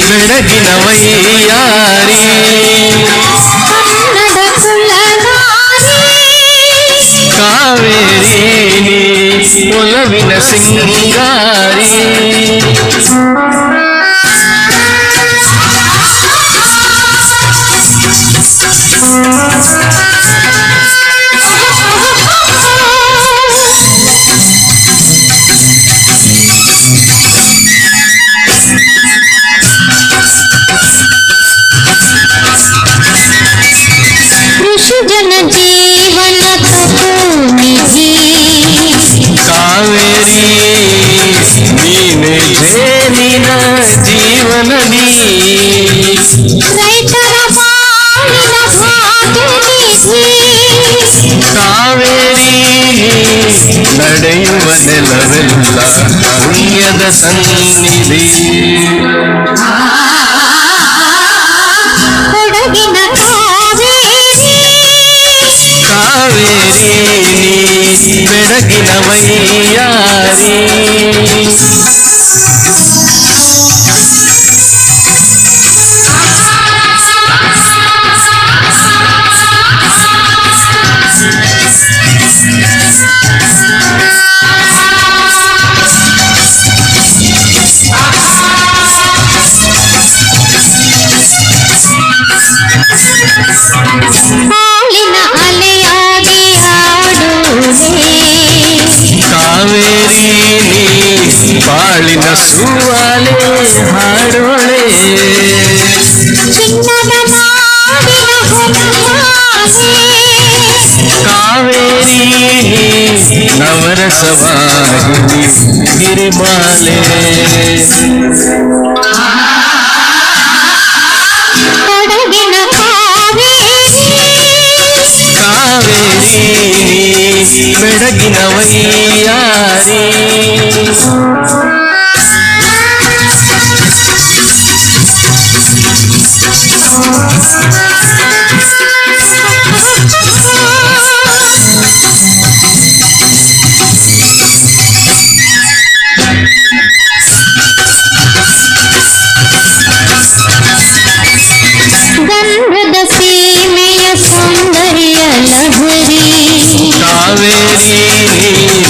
ಬೆಳಗಿನ ವೈಯಾರಿ ಕಾವೇರಿ ಒಲವಿನ ಸಿಂಗಾರಿ ಜನ ಜೀವನ ತಪೂನಿಸಿ ಕಾವೇರಿ ನೀನೆ ಜೇನಿನ ಜೀವನದಿ ರೈತರ ಬಾಳಿನ ಭಾಗ್ಯನಿಧಿ ಕಾವೇರಿ ನಡೆಯುವ ನೆಲವೆಲ್ಲ ಪುಣ್ಯದ ಸನ್ನಿಧಿ ಕೊಡಗಿನ ಕಾವೇರಿ ಬೆಳಗಿನ ವೈಯಾರಿ ಹಾಲಿನ ಅಲೆಯಾಗಿ ಕಾವೇರಿ ಬಾಳಿನ ಸುವಾಲೆ ಹಾಡೋಳೆ ಚಿನ್ನದ ನಾಡಿನ ಕಾವೇರಿ ನವರಸವಾಗಿ ಗಿರಿಮಾಲೆ ಕೊಡಗಿನ ಕಾವೇರಿ ಬೆಳಗಿನ ವೈಯಾರಿ ಗಂಧದ ಸೀಮೆಯ ಸೌಂದರ್ಯ ಲಹರಿ ಕಾವೇರಿ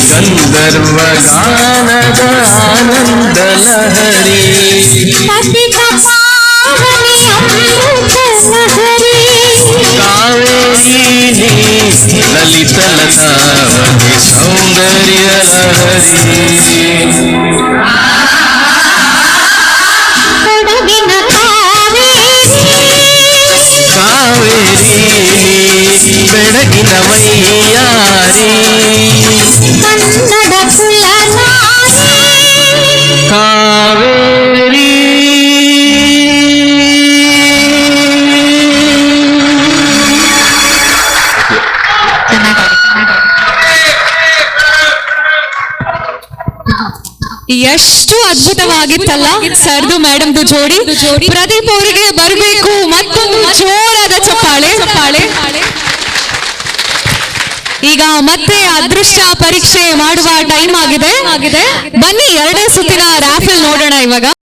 ಸಂದರ್ಭ ಗಾನದ ಆನಂದ ಲಹರಿ ಪತಿತ ಪಾವನಿ ಅಮೃತ ಲಹರಿ ಕಾವೇರಿ ಲಲಿತ ಲತಾವತಿ ಸೌಂದರ್ಯ ಲಹರಿ ಕೊಡಗಿನ ಕಾವೇರಿ ಬೆಳಗಿನ ವೈಯಾರಿ ಕನ್ನಡ ಕುಲನಾರಿ ಕಾವೇರಿ ಎಷ್ಟು ಅದ್ಭುತವಾಗಿತ್ತಲ್ಲ ಸರ್ದು ಮೇಡಮ್ದು ಜೋಡಿ. ಪ್ರದೀಪ್ ಅವರಿಗೆ ಬರಬೇಕು ಮತ್ತೊಂದು ಜೋರಾದ ಚಪ್ಪಾಳೆ. ಈಗ ಮತ್ತೆ ಅದೃಷ್ಟ ಪರೀಕ್ಷೆ ಮಾಡುವ ಟೈಮ್ ಆಗಿದೆ. ಬನ್ನಿ ಎರಡನೇ ಸುತ್ತಿನ ರಾಫೆಲ್ ನೋಡೋಣ ಇವಾಗ.